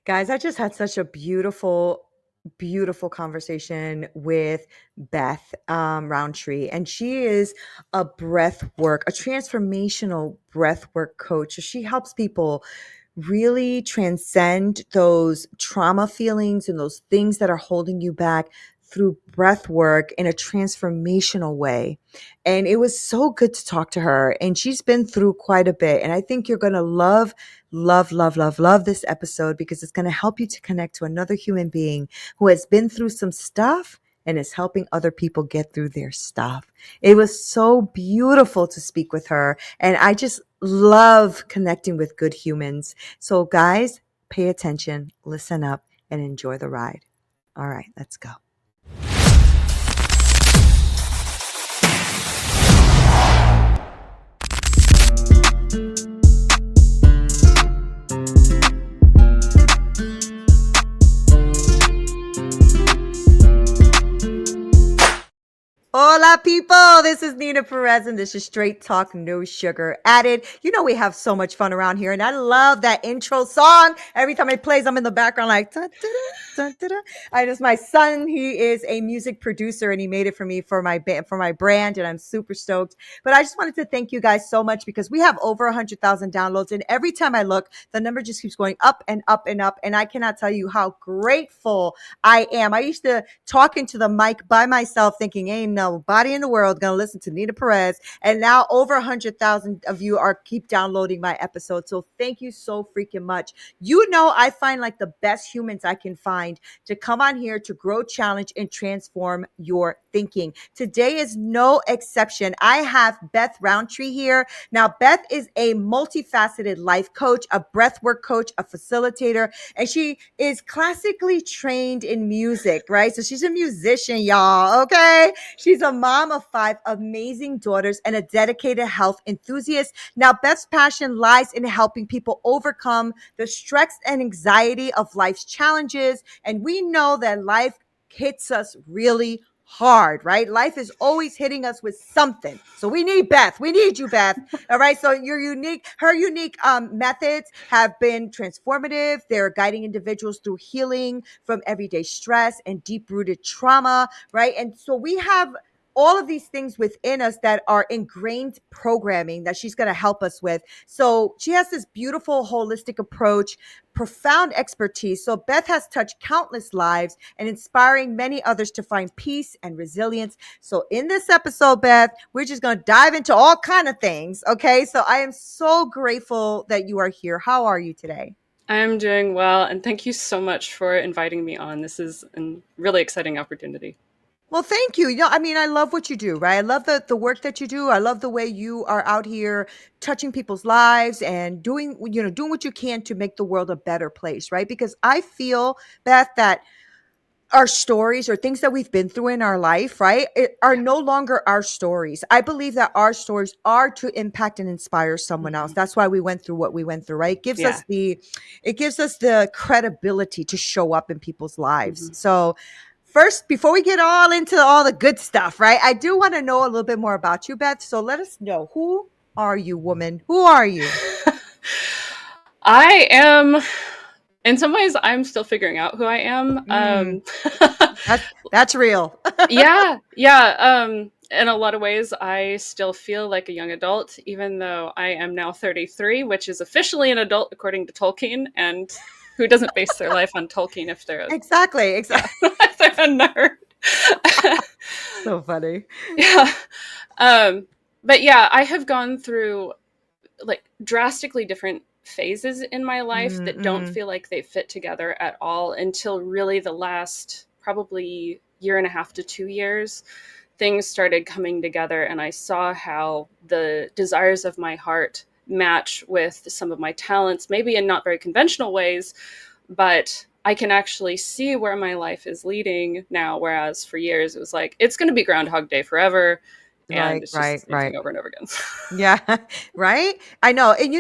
Guys, I just had such a beautiful conversation with Beth Roundtree, and she is a a transformational breath work coach. So she helps people really transcend those trauma feelings and those things that are holding you back through breath work in a transformational way. And it was so good to talk to her. And she's been through quite a bit. And I think you're going to love this episode because it's going to help you to connect to another human being who has been through some stuff and is helping other people get through their stuff. It was so beautiful to speak with her. And I just love connecting with good humans. So, guys, pay attention, listen up, and enjoy the ride. All right, let's go. Hola, people. This is Nina Perez, and this is Straight Talk, No Sugar Added. You know, we have so much fun around here, and I love that intro song. Every time it plays, I'm in the background like, da, da, da, da, da. My son, he is a music producer, and he made it for me for my brand, and I'm super stoked. But I just wanted to thank you guys so much because we have over 100,000 downloads, and every time I look, the number just keeps going up and up and up, and I cannot tell you how grateful I am. I used to talk into the mic by myself thinking, ain't nobody in the world gonna listen to Nina Perez. And now over 100,000 of you are keep downloading my episodes. So thank you so freaking much. You know, I find like the best humans I can find to come on here to grow, challenge, and transform your thinking. Today is no exception. I have Beth Rouintree here. Now, Beth is a multifaceted life coach, a breathwork coach, a facilitator, and she is classically trained in music, right? So she's a musician, y'all, okay? She's a mom of 5 amazing daughters and a dedicated health enthusiast. Now, Beth's passion lies in helping people overcome the stress and anxiety of life's challenges. And we know that life hits us really hard, right? Life is always hitting us with something. So we need Beth. We need you, Beth. All right. So her unique methods have been transformative. They're guiding individuals through healing from everyday stress and deep rooted trauma, right? And so we have all of these things within us that are ingrained programming that she's going to help us with. So she has this beautiful holistic approach, profound expertise. So Beth has touched countless lives and inspiring many others to find peace and resilience. So in this episode, Beth, we're just going to dive into all kind of things. Okay. So I am so grateful that you are here. How are you today? I'm doing well, and thank you so much for inviting me on. This is a really exciting opportunity. Well, thank you. I mean, I love what you do, right? I love the work that you do. I love the way you are out here touching people's lives and doing what you can to make the world a better place, right? Because I feel, Beth, that our stories or things that we've been through in our life, right, are no longer our stories. I believe that our stories are to impact and inspire someone else. Mm-hmm. That's why we went through what we went through, right? Yeah. It gives us the credibility to show up in people's lives. Mm-hmm. So first, before we get all into all the good stuff, right, I do want to know a little bit more about you, Beth. So let us know, who are you, woman? Who are you? I am, in some ways, I'm still figuring out who I am. Mm, that's real. Yeah. In a lot of ways, I still feel like a young adult, even though I am now 33, which is officially an adult according to Tolkien. And who doesn't base their life on Tolkien if they're, Exactly. yeah, if they're a nerd? So funny. Yeah. Um, but yeah, I have gone through like drastically different phases in my life that don't Mm-mm. feel like they fit together at all until really the last probably year and a half to 2 years. Things started coming together, and I saw how the desires of my heart match with some of my talents, maybe in not very conventional ways, but I can actually see where my life is leading now. Whereas for years it was like, it's going to be Groundhog Day forever. And Right, it's just the right, same right. thing over and over again. Yeah, right? I know. And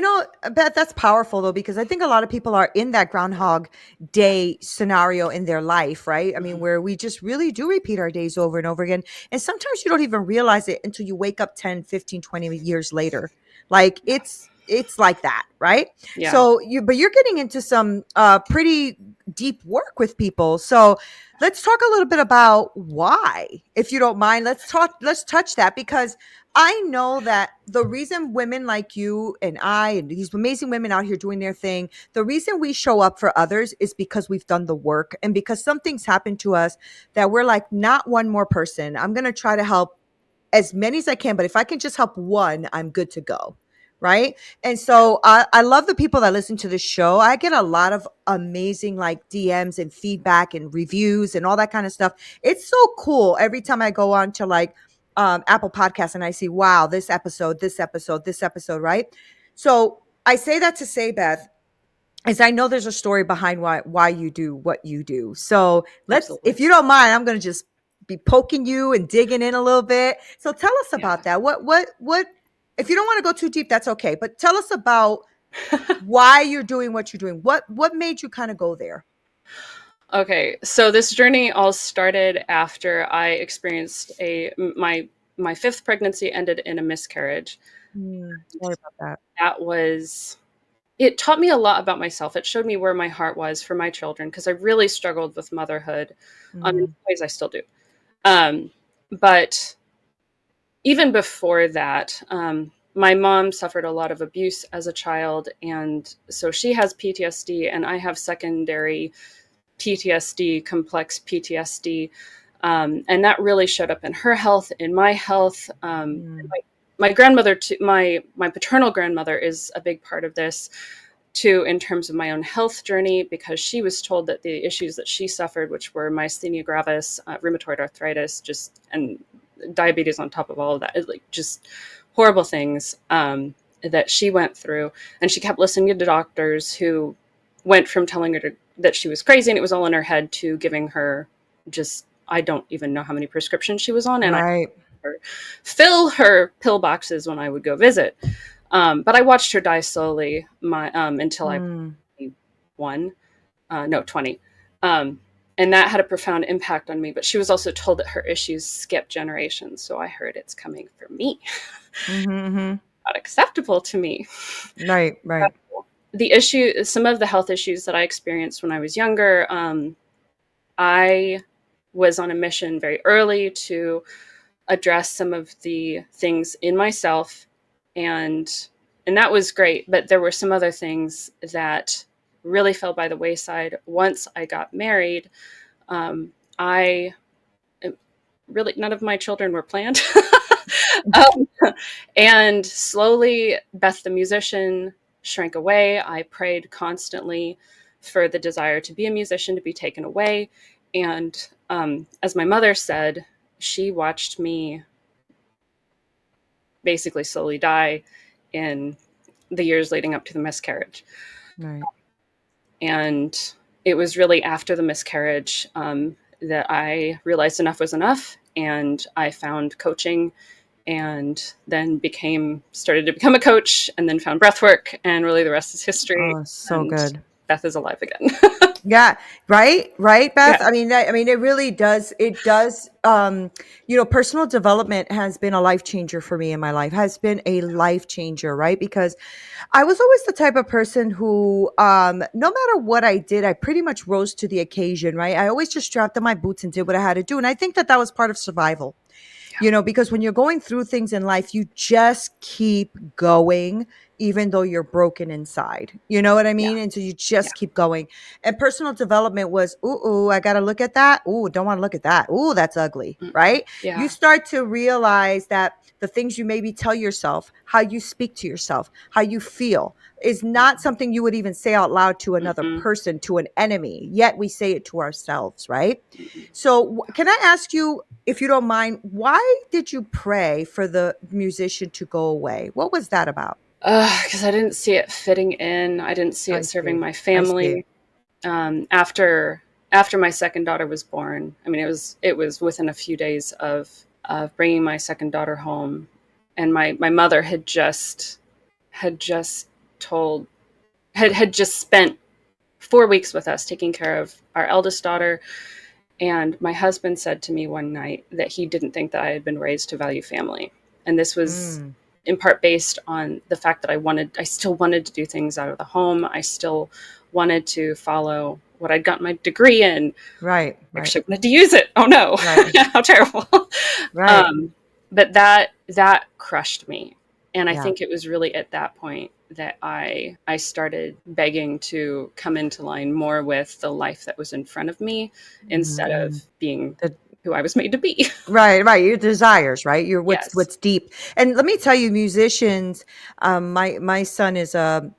Beth, that's powerful though, because I think a lot of people are in that Groundhog Day scenario in their life, right? I mean, Mhm. where we just really do repeat our days over and over again. And sometimes you don't even realize it until you wake up 10, 15, 20 years later. Like Yeah. it's like that, right? Yeah. So but you're getting into some pretty deep work with people. So let's talk a little bit about why, if you don't mind. Let's touch that, because I know that the reason women like you and I and these amazing women out here doing their thing, the reason we show up for others is because we've done the work, and because something's happened to us that we're like, not one more person. I'm going to try to help as many as I can, but if I can just help one, I'm good to go. Right. And Yeah. so I love the people that listen to the show. I get a lot of amazing like DMs and feedback and reviews and all that kind of stuff. It's so cool every time I go on to like Apple Podcasts and I see, wow, this episode, this episode, this episode. Right. So I say that to say, Beth, is I know there's a story behind why you do what you do. So if Absolutely. you don't mind, I'm going to just be poking you and digging in a little bit. So tell us Yeah. about that. What, if you don't want to go too deep, that's okay. But tell us about why you're doing what you're doing. What made you kind of go there? Okay, so this journey all started after I experienced my fifth pregnancy ended in a miscarriage. Sorry about that. That was it taught me a lot about myself. It showed me where my heart was for my children because I really struggled with motherhood. In some ways, I still do. Um, but even before that, my mom suffered a lot of abuse as a child, and so she has PTSD, and I have secondary PTSD, complex PTSD, and that really showed up in her health, in my health. Mm, My grandmother, too, my paternal grandmother, is a big part of this too, in terms of my own health journey, because she was told that the issues that she suffered, which were myasthenia gravis, rheumatoid arthritis, just and diabetes on top of all of that, is like just horrible things that she went through, and she kept listening to doctors who went from telling her that she was crazy and it was all in her head to giving her just I don't even know how many prescriptions she was on, and I right. fill her pill boxes when I would go visit. But I watched her die slowly until I was Mm, 21, no, 20. Um, and that had a profound impact on me. But she was also told that her issues skip generations. So I heard it's coming for me. mm-hmm, mm-hmm. Not acceptable to me. Right, right. Some of the health issues that I experienced when I was younger, I was on a mission very early to address some of the things in myself, and that was great, but there were some other things that really fell by the wayside once I got married. I really None of my children were planned. um, and slowly Beth the musician shrank away. I prayed constantly for the desire to be a musician to be taken away, and as my mother said, she watched me basically slowly die in the years leading up to the miscarriage. Right. And it was really after the miscarriage that I realized enough was enough. And I found coaching, and then started to become a coach, and then found breathwork. And really the rest is history. Oh, so And good. Beth is alive again. Yeah, right, Yeah. Beth. I mean, it really does. It does. Personal development has been a life changer for me in my life. Has been a life changer, right? Because I was always the type of person who, no matter what I did, I pretty much rose to the occasion, right? I always just strapped on my boots and did what I had to do, and I think that that was part of survival. Because when you're going through things in life, you just keep going, even though you're broken inside. You know what I Yeah. mean? And so you Yeah. just keep going. And personal development was, ooh, I got to look at that. Ooh, don't want to look at that. Ooh, that's ugly. Mm-mm. Right. You Yeah. start to realize that the things you maybe tell yourself, how you speak to yourself, how you feel is not something you would even say out loud to another Mm-mm. person, to an enemy. Yet we say it to ourselves. Right. Mm-mm. So, can I ask you, if you don't mind, why did you pray for the musician to go away? What was that about? Because I didn't see it fitting in. I didn't see it I serving see. my I see. family. After my second daughter was born, I mean, it was within a few days of bringing my second daughter home, and my mother had just told had just spent 4 weeks with us taking care of our eldest daughter. And my husband said to me one night that he didn't think that I had been raised to value family, and this was Mm. in part based on the fact that I still wanted to do things out of the home. I still wanted to follow what I'd gotten my degree in. Right, right, Actually wanted to use it. Oh no, right, how terrible. right. um, but that crushed me, and I Yeah. think it was really at that point that I started begging to come into line more with the life that was in front of me instead of Mhm. being The who I was made to be. Right, right. Your desires, right? Your Yes. what's deep. And let me tell you, musicians. My son is a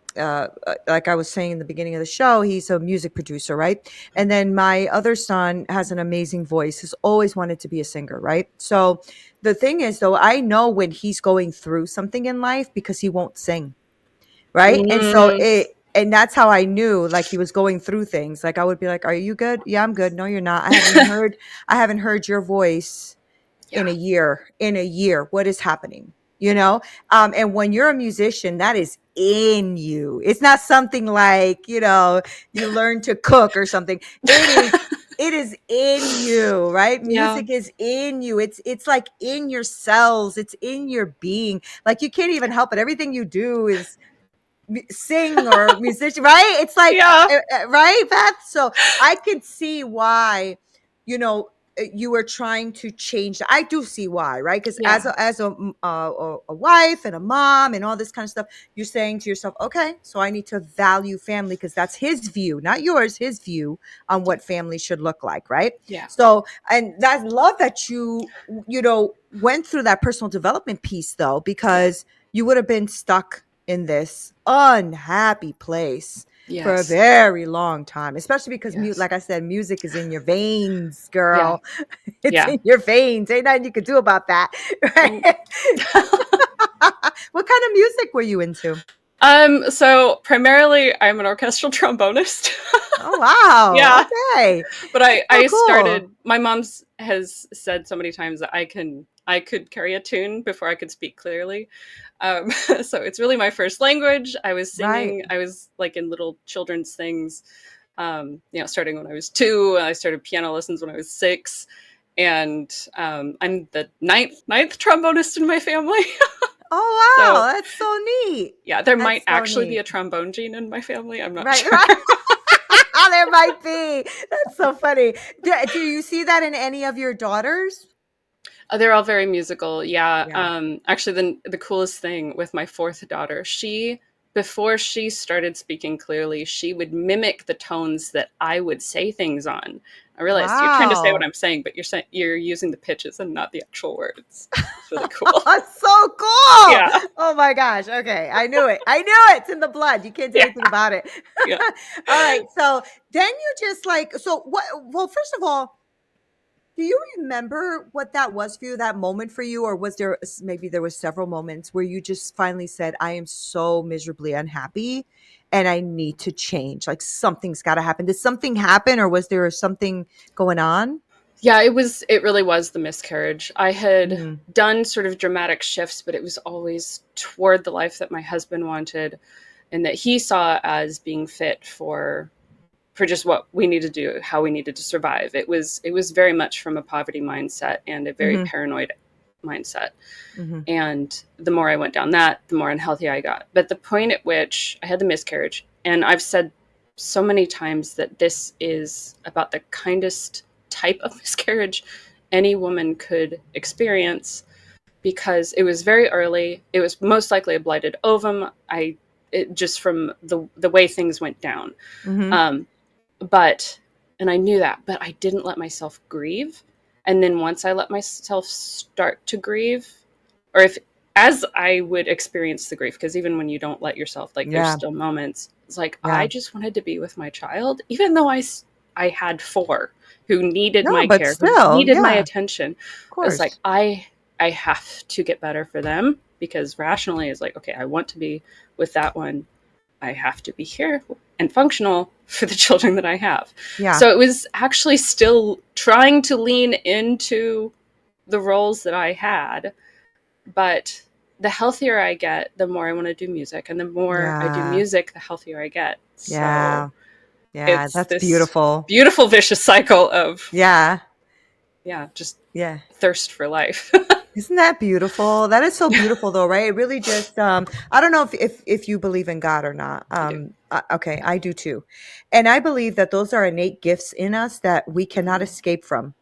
like I was saying in the beginning of the show, he's a music producer, right? And then my other son has an amazing voice. Has always wanted to be a singer, right? So the thing is, though, I know when he's going through something in life because he won't sing, right? And so Mm, and that's how I knew like he was going through things. Like I would be like, "Are you good? Yeah, I'm good. No, you're not. I haven't heard your voice yeah. in a year. What is happening, and when you're a musician, that is in you. It's not something like, you learn to cook or something. It is in you, right? Yeah. Music is in you. It's like in your cells. It's in your being. Like you can't even help it. Everything you do is sing or musician, right? It's like, Yeah. right, Beth? So I could see why, you were trying to change. I do see why, right? Because Yeah. a wife and a mom and all this kind of stuff, you're saying to yourself, okay, so I need to value family because that's his view, not yours, his view on what family should look like, right? Yeah. So, and I love that went through that personal development piece though, Yeah. because you would have been stuck in this unhappy place for a Yes. very long time, especially because Yes. like I said, music is in your veins, Yeah. girl. It's Yeah. in your veins. Ain't nothing you could do about that. Nope. Right? What kind of music were you into? So primarily I'm an orchestral trombonist. Oh wow. Yeah. Okay. But That's so I cool. started, my mom's has said so many times that I could carry a tune before I could speak clearly. So it's really my first language. I was Right. singing, I was like in little children's things, starting when I was 2. I started piano lessons when I was 6. And I'm the ninth trombonist in my family. Oh So wow. That's so neat. yeah, there might That's so actually be neat. a trombone gene in my family. I'm not Right, sure. right. There might be. That's so funny. Do you see that in any of your daughters? They're all very musical. Yeah. Yeah. Actually, the coolest thing with my fourth daughter, she before she started speaking clearly, she would mimic the tones that I would say things on. I realized you're trying to say what Wow. I'm saying, but you're using the pitches and not the actual words. It's really cool. That's so cool. Yeah. Oh my gosh. Okay. I knew it. I knew it. It's in the blood. You can't do Yeah. anything about it. Yeah. All right. So then you just like, so what? Well, first of all, do you remember what that was for you, that moment for you? Or was there maybe there was several moments where you just finally said, I am so miserably unhappy and I need to change? Like something's got to happen. Did something happen or was there something going on? Yeah, it really was the miscarriage. I had Mm, done sort of dramatic shifts, but it was always toward the life that my husband wanted and that he saw as being fit for just what we needed to do, how we needed to survive. It was very much from a poverty mindset and a very hmm paranoid mindset. hmm And the more I went down that, the more unhealthy I got. But the point at which I had the miscarriage, and I've said so many times that this is about the kindest type of miscarriage any woman could experience because it was very early. It was most likely a blighted ovum. Just from the way things went down. hmm Um, but and I knew that, but I didn't let myself grieve. And then once I let myself start to grieve, or if as I would experience the grief, because even when you don't let yourself, like there's Yeah. still moments. It's like I Yeah. just wanted to be with my child, even though I had 4 who needed No, my but care, who still, needed my yeah, of attention. It's like course. I have to get better for them because rationally it's like, okay, I want to be with that one. I have to be here and functional for the children that I have. Yeah. So it was actually still trying to lean into the roles that I had, but the healthier I get, the more I want to do music, and the more I do Yeah. music, the healthier I get. So Yeah. Yeah. it's That's this beautiful. beautiful vicious cycle of Yeah. yeah, just Yeah. thirst for life. Isn't that beautiful? That is so beautiful though, right? It really just I don't know if you believe in God or not. I do. Okay, I do too. And I believe that those are innate gifts in us that we cannot Hmm. escape from.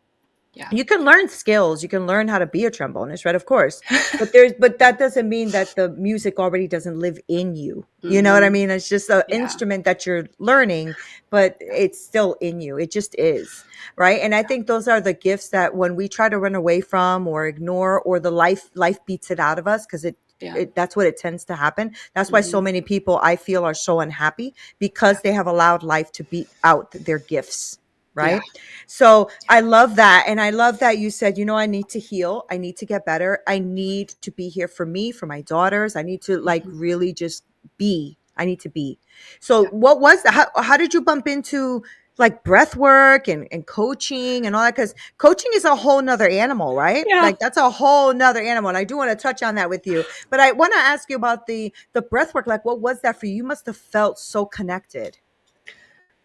Yeah. You can learn skills, you can learn how to be a trombonist, right? Of course. But that doesn't mean that the music already doesn't live in you. You know what I Hmm. mean? It's just an Yeah. instrument that you're learning, but Yeah. it's still in you. It just is, right? And I think those are the gifts that when we try to run away from or ignore, or the life beats it out of us, because Yeah. it that's what it tends to happen. That's why so Hmm. many people I feel are so unhappy, Yeah. because they have allowed life to beat out their gifts, Yeah. right? So Yeah. I love that. And I love that you said, I need to heal. I need to get better. I need to be here for me, for my daughters. I need to like Hmm. really just be. I need to be. So Yeah. what was that? How did you bump into like breath work and coaching and all that? Because coaching is a whole nother animal, right? Yeah. Like that's a whole nother animal. And I do want to touch on that with you. But I want to ask you about the breath work. Like what was that for you? You must have felt so connected.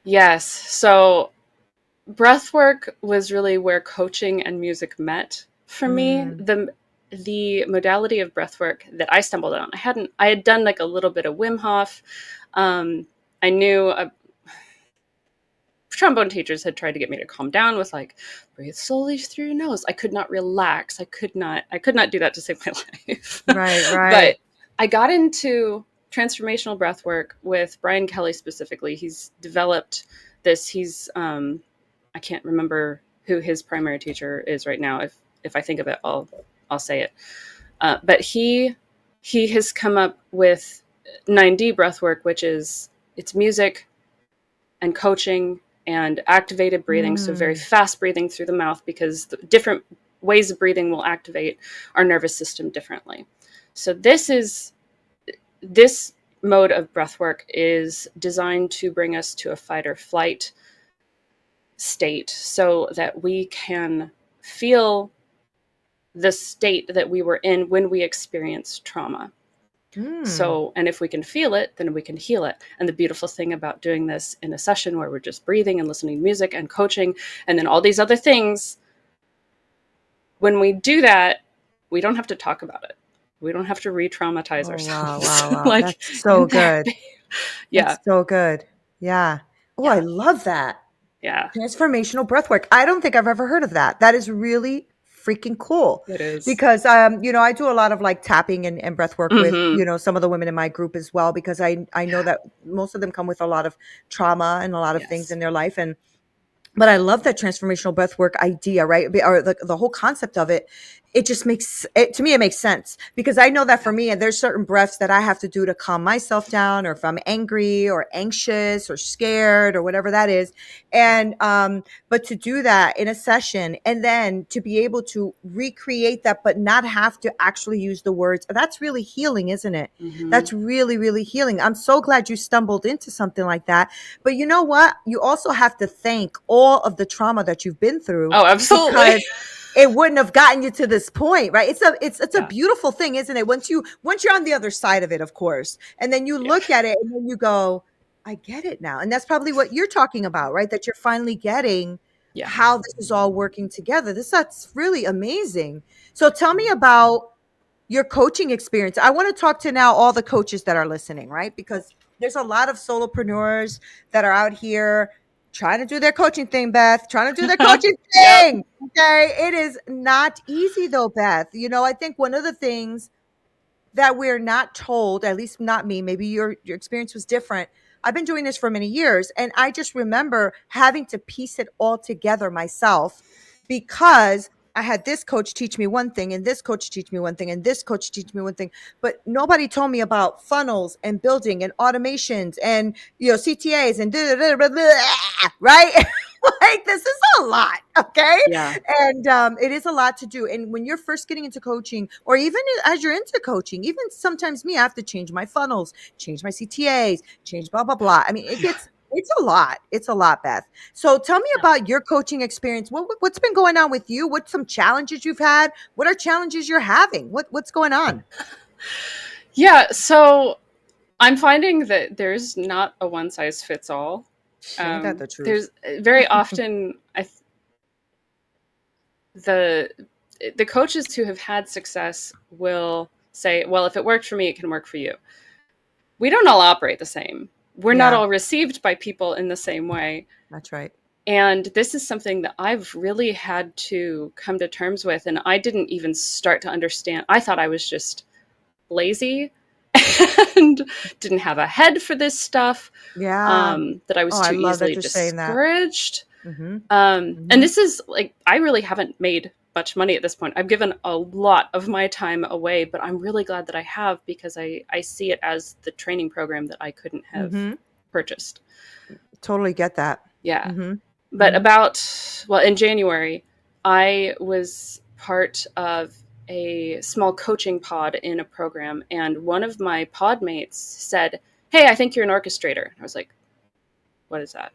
Yes. So breathwork was really where coaching and music met for me. Mm, The modality of breathwork that I stumbled on, I had done like a little bit of Wim Hof. Um, I knew trombone teachers had tried to get me to calm down with like breathe slowly through your nose. I could not relax. I could not do that to save my life. right, right. But I got into transformational breath work with Brian Kelly specifically. He's developed this. I can't remember who his primary teacher is right now. If I think of it, I'll say it. But he has come up with 9D breath work, which is it's music and coaching and activated breathing. So very Mm. fast breathing through the mouth, because the different ways of breathing will activate our nervous system differently. So this mode of breath work is designed to bring us to a fight or flight state so that we can feel the state that we were in when we experienced trauma. Mm. So, and if we can feel it, then we can heal it. And the beautiful thing about doing this in a session where we're just breathing and listening to music and coaching and then all these other things, when we do that, we don't have to talk about it. We don't have to re traumatize Oh, wow, ourselves. wow, wow. Like, That's so in there. good. Yeah. That's so good. Yeah. Oh, I Yeah. love that. Yeah. Transformational breath work. I don't think I've ever heard of that. That is really freaking cool. It is. Because I do a lot of like tapping and breath work with, Mm-hmm. some of the women in my group as well, because I know Yeah. that most of them come with a lot of trauma and a lot of things Yes. in their life. And but I love that transformational breath work idea, right? Or the whole concept of it. It just makes it to me, it makes sense, because I know that for Yeah. me, and there's certain breaths that I have to do to calm myself down, or if I'm angry or anxious or scared or whatever that is. Yeah. And but to do that in a session and then to be able to recreate that, but not have to actually use the words, that's really healing, isn't it? Mm-hmm. That's really, really healing. I'm so glad you stumbled into something like that. But you know what? You also have to thank all of the trauma that you've been through, Oh, absolutely. because it wouldn't have gotten you to this point, right? It's a Yeah. beautiful thing, isn't it? Once you're on the other side of it, of course, and then you Yeah. look at it and then you go, I get it now. And that's probably what you're talking about, right? That you're finally getting Yeah. how this is all working together. That's really amazing. So tell me about your coaching experience. I want to talk to now all the coaches that are listening, right? Because there's a lot of solopreneurs that are out here trying to do their coaching thing, Beth, trying to do their coaching Yep. thing. Okay. It is not easy though, Beth. I think one of the things that we're not told, at least not me, maybe your experience was different. I've been doing this for many years, and I just remember having to piece it all together myself, because I had this coach teach me one thing, and this coach teach me one thing, and this coach teach me one thing, but nobody told me about funnels and building and automations and CTAs and right. Like this is a lot, okay? Yeah. And it is a lot to do. And when you're first getting into coaching, or even as you're into coaching, even sometimes me, I have to change my funnels, change my CTAs, change blah, blah, blah. I mean, it's a lot. It's a lot, Beth. So tell me Yeah. about your coaching experience. What's been going on with you? What's some challenges you've had? What are challenges you're having? What's going on? Yeah. So I'm finding that there's not a one size fits all. Ain't that the truth? There's very often the the coaches who have had success will say, well, if it worked for me, it can work for you. We don't all operate the same. We're not Yeah, all received by people in the same way. that's right. And this is something that I've really had to come to terms with. And I didn't even start to understand. I thought I was just lazy and didn't have a head for this stuff, Yeah. that I Oh, was I too love that easily you're saying that. discouraged. Mhm. And Mhm. this is like, I really haven't made much money at this point. I've given a lot of my time away, but I'm really glad that I have, because I see it as the training program that I couldn't have Mhm. purchased. Totally get that. Yeah. Mhm. But Mhm. well, in January, I was part of a small coaching pod in a program, and one of my pod mates said, "Hey, I think you're an orchestrator." I was like, "What is that?"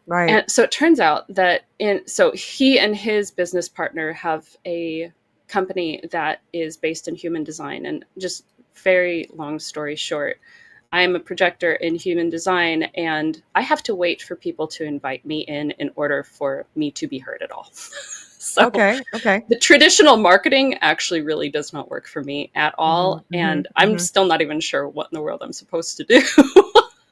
Right. And so it turns out that so he and his business partner have a company that is based in human design. And just very long story short, I am a projector in human design, and I have to wait for people to invite me in order for me to be heard at all. So Okay. Okay. the traditional marketing actually really does not work for me at all, Mhm. Mhm. and I'm Mhm. still not even sure what in the world I'm supposed to do.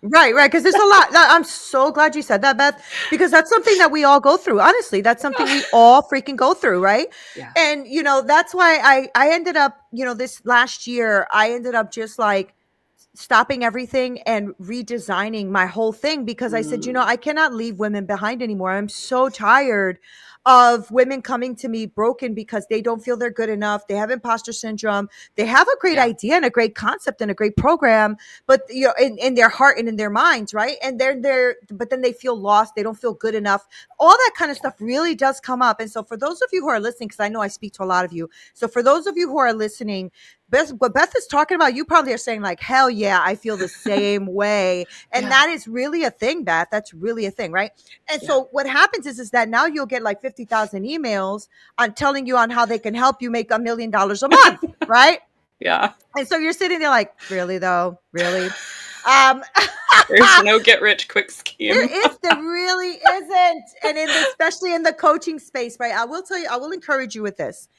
Right, right, because there's a lot. I'm so glad you said that, Beth, because that's something that we all go through. Honestly, that's something we all freaking go through, right? Yeah. And that's why I ended up, this last year, I ended up just like stopping everything and redesigning my whole thing, because I said, Mm, I cannot leave women behind anymore. I'm so tired of women coming to me broken because they don't feel they're good enough. They have imposter syndrome. They have a great yeah. idea and a great concept and a great program, but in their heart and in their minds, right? And but then they feel lost. They don't feel good enough. All that kind of Yeah. stuff really does come up. And so for those of you who are listening, because I know I speak to a lot of you, so for those of you who are listening, what Beth is talking about, you probably are saying like, hell yeah, I feel the same way. And Yeah. that is really a thing, Beth. That's really a thing, right? And Yeah. so what happens is that now you'll get like 50,000 emails on telling you on how they can help you make $1 million a month, right? Yeah. And so you're sitting there like, really though? Really? Um, There's no get rich quick scheme. there really isn't. And especially in the coaching space, right? I will tell you, I will encourage you with this.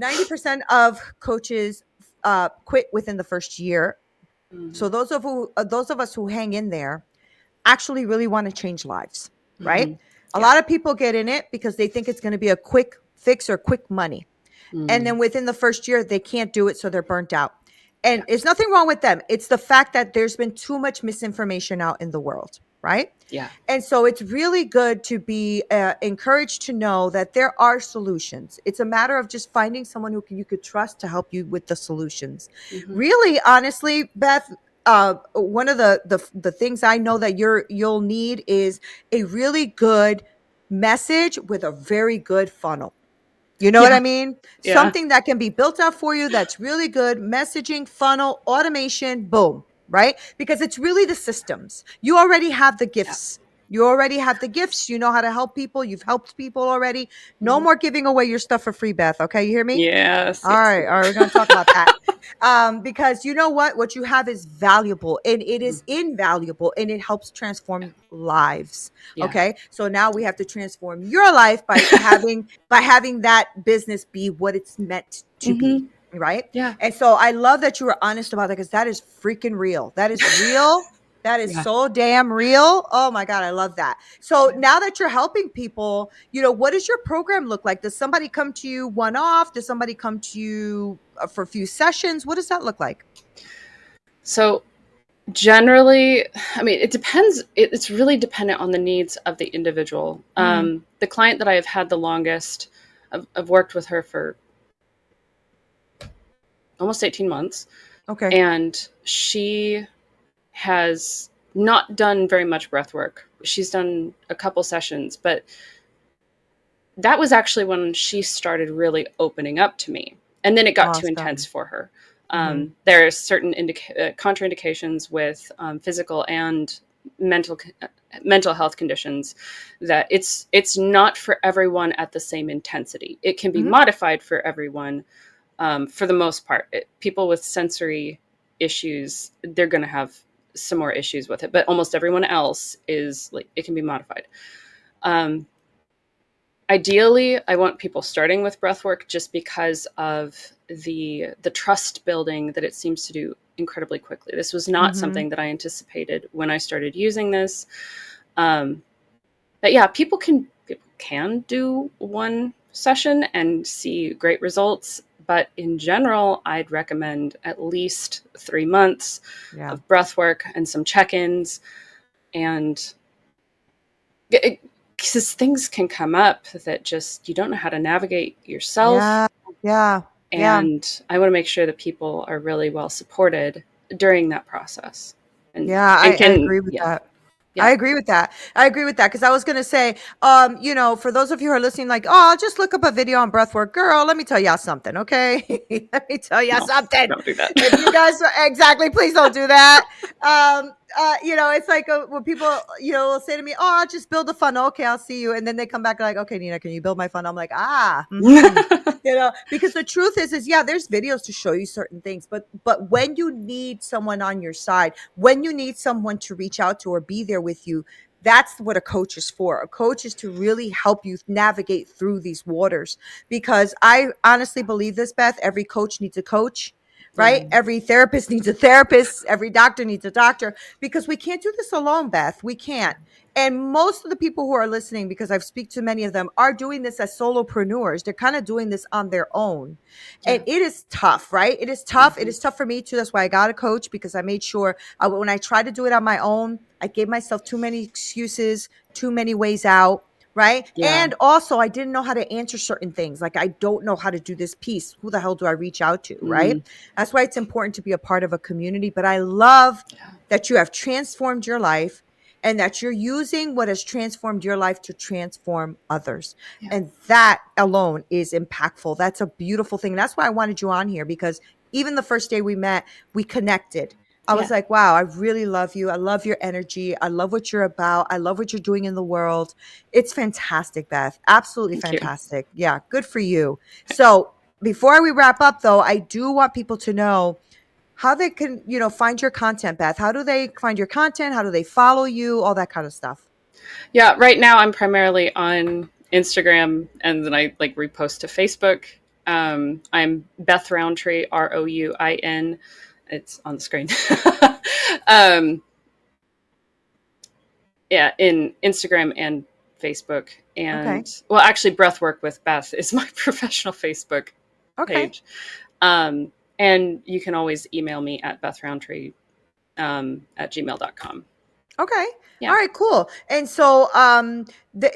90% of coaches quit within the first year. So Mm-hmm. those of us who hang in there actually really want to change lives, right? Mm-hmm. A Yeah. lot of people get in it because they think it's going to be a quick fix or quick money. And Mm. then within the first year, they can't do it. So they're burnt out. And Yeah. there's nothing wrong with them. It's the fact that there's been too much misinformation out in the world, right? Yeah. And so it's really good to be encouraged to know that there are solutions. It's a matter of just finding someone you could trust to help you with the solutions. Mm-hmm. Really, honestly, Beth, one of the things I know that you'll need is a really good message with a very good funnel. You know what Yeah. I mean? Yeah. Something that can be built out for you that's really good. Messaging, funnel, automation, boom, right? Because it's really the systems. You already have the Yeah. gifts. You already have the gifts. You know how to help people. You've helped people already. No Mm-hmm. more giving away your stuff for free, Beth. Okay, you hear me? Yes. All Yes. right, all right, Yes. we're going to talk about that. Because you know what you have is valuable, and it Mm-hmm. is invaluable, and it helps transform lives. Yeah. Okay, so now we have to transform your life by having that business be what it's meant to be, Mm-hmm. right? Yeah. And so I love that you were honest about that, because that is freaking real. That is real. That is Yeah. so damn real. Oh my God, I love that. So now that you're helping people, what does your program look like? Does somebody come to you one off? Does somebody come to you for a few sessions? What does that look like? So generally, I mean, it depends. It's really dependent on the needs of the individual. Mm, The client that I have had the longest, I've worked with her for almost 18 months, okay. and she has not done very much breath work. She's done a couple sessions, but that was actually when she started really opening up to me. And then it got too intense Awesome. for her. Hmm. There are certain contraindications with physical and mental mental health conditions that it's not for everyone at the same intensity. It can be Hmm. modified for everyone, for the most part. People with sensory issues, they're going to have some more issues with it, but almost everyone else is like, it can be modified. Um, Ideally, I want people starting with breathwork just because of the trust building that it seems to do incredibly quickly. This was not Mm-hmm. something that I anticipated when I started using this. Um, but yeah, people can do one session and see great results. But in general, I'd recommend at least 3 months Yeah. of breath work and some check-ins. And because things can come up that just you don't know how to navigate yourself. Yeah. Yeah. Yeah. And I want to make sure that people are really well supported during that process. And Yeah. and I can agree with yeah, that. I yeah. agree with that. I agree with that because I was going to say, for those of you who are listening, like, oh, I'll just look up a video on breathwork. Girl, let me tell y'all something, okay? Let me tell y'all No, something. don't do that. If you guys exactly, please don't do that. It's like when people, will say to me, "Oh, I'll just build a funnel. Okay, I'll see you," and then they come back like, "Okay, Nina, can you build my funnel?" I'm like, because the truth is yeah, there's videos to show you certain things, but when you need someone on your side, when you need someone to reach out to or be there with you, that's what a coach is for. A coach is to really help you navigate through these waters, because I honestly believe this, Beth. Every coach needs a coach, Yeah, right? Every therapist needs a therapist. Every doctor needs a doctor, because we can't do this alone, Beth. We can't. And most of the people who are listening, because I've speak to many of them, are doing this as solopreneurs. They're kind of doing this on their own. And yeah. it is tough, right? It is tough. It Hmm. is tough for me too. That's why I got a coach, because I made sure when I tried to do it on my own, I gave myself too many excuses, too many ways out. Right. Yeah. And also, I didn't know how to answer certain things. Like, I don't know how to do this piece. Who the hell do I reach out to? Right. Mm, That's why it's important to be a part of a community. But I love yeah. that you have transformed your life, and that you're using what has transformed your life to transform others. Yeah. And that alone is impactful. That's a beautiful thing. That's why I wanted you on here, because even the first day we met, we connected. I was Yeah. like, wow, I really love you. I love your energy. I love what you're about. I love what you're doing in the world. It's fantastic, Beth. Absolutely Thank you. fantastic. Yeah, good for you. So before we wrap up, though, I do want people to know how they can, find your content, Beth. How do they find your content? How do they follow you? All that kind of stuff. Yeah, right now I'm primarily on Instagram, and then I like repost to Facebook. I'm Beth Rouintree, Rouin. It's on the screen. um, yeah, in Instagram and Facebook. Okay. And well, actually, Breathwork with Beth is my professional Facebook Okay. page. Um, and you can always email me at bethroundtree at gmail.com. Okay. All Yeah. right, cool. And so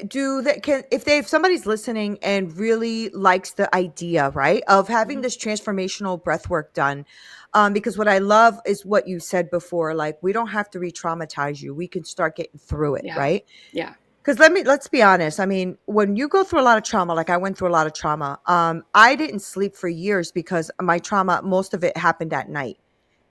do they can if somebody's listening and really likes the idea, right, of having Mhm. this transformational breath work done, because what I love is what you said before, like, we don't have to re-traumatize you. We can start getting through it, Yeah. right? Yeah. Because let's be honest. I mean, when you go through a lot of trauma, like I went through a lot of trauma, I didn't sleep for years because my trauma, most of it happened at night.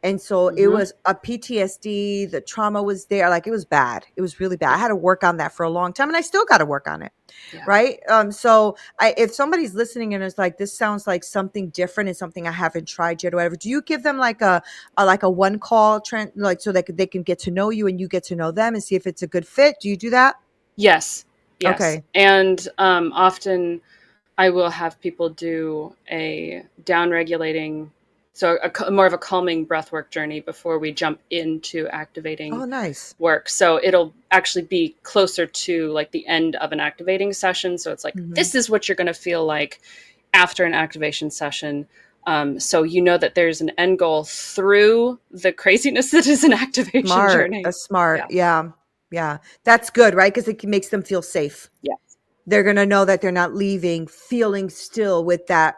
And so it Hmm. was a PTSD, the trauma was there, like, it was bad. It was really bad. I Yeah. had to work on that for a long time, and I still got to work on it, Yeah. right? So if somebody's listening and is like, this sounds like something different and something I haven't tried yet or whatever, do you give them like a one call trend, like, so they can get to know you and you get to know them and see if it's a good fit? Do you do that? Yes. Yes. Okay. And often I will have people do a down regulating, so more of a calming breathwork journey before we jump into activating Oh, nice. work. So it'll actually be closer to like the end of an activating session. So it's like, Hmm. this is what you're going to feel like after an activation session. So you know that there's an end goal through the craziness that is an activation Smart. journey. That's smart. Yeah. Yeah. Yeah. That's good, right? Because it makes them feel safe. Yeah. They're going to know that they're not leaving feeling still with that,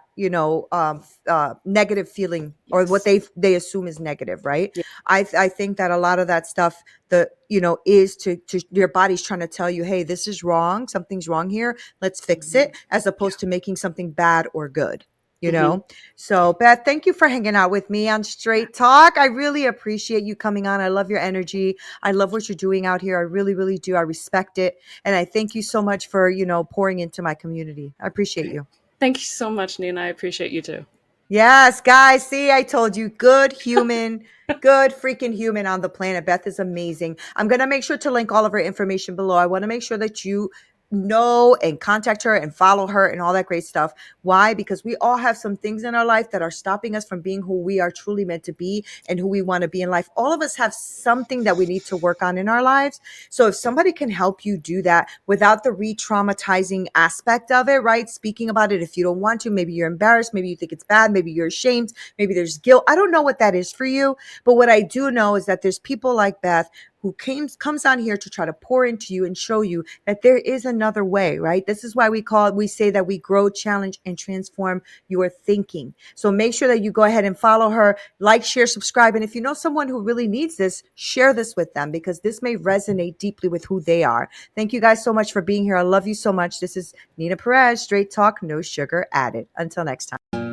negative feeling, or what Yes. they assume is negative, right? Yeah. I think that a lot of that stuff, is to your body's trying to tell you, hey, this is wrong, something's wrong here, let's fix Hmm. it, as Yeah. opposed to making something bad or good, you Hmm. know. So, Beth, thank you for hanging out with me on Straight Talk. I really appreciate you coming on. I love your energy. I love what you're doing out here. I really, really do. I respect it. And I thank you so much for, pouring into my community. I appreciate Great. you. Thank you so much, Nina. I appreciate you too. Yes, guys. See, I told you, good freaking human on the planet. Beth is amazing. I'm going to make sure to link all of her information below. I want to make sure that you know and contact her and follow her and all that great stuff. Why? Because we all have some things in our life that are stopping us from being who we are truly meant to be and who we want to be in life. All of us have something that we need to work on in our lives. So if somebody can help you do that without the re-traumatizing aspect of it, right? Speaking about it, if you don't want to, maybe you're embarrassed, maybe you think it's bad, maybe you're ashamed, maybe there's guilt. I don't know what that is for you, but what I do know is that there's people like Beth who comes on here to try to pour into you and show you that there is another way, right? This is why we say that we grow, challenge, and transform your thinking. So make sure that you go ahead and follow her, like, share, subscribe. And if you know someone who really needs this, share this with them because this may resonate deeply with who they are. Thank you guys so much for being here. I love you so much. This is Nina Perez, Straight Talk, No Sugar Added. Until next time.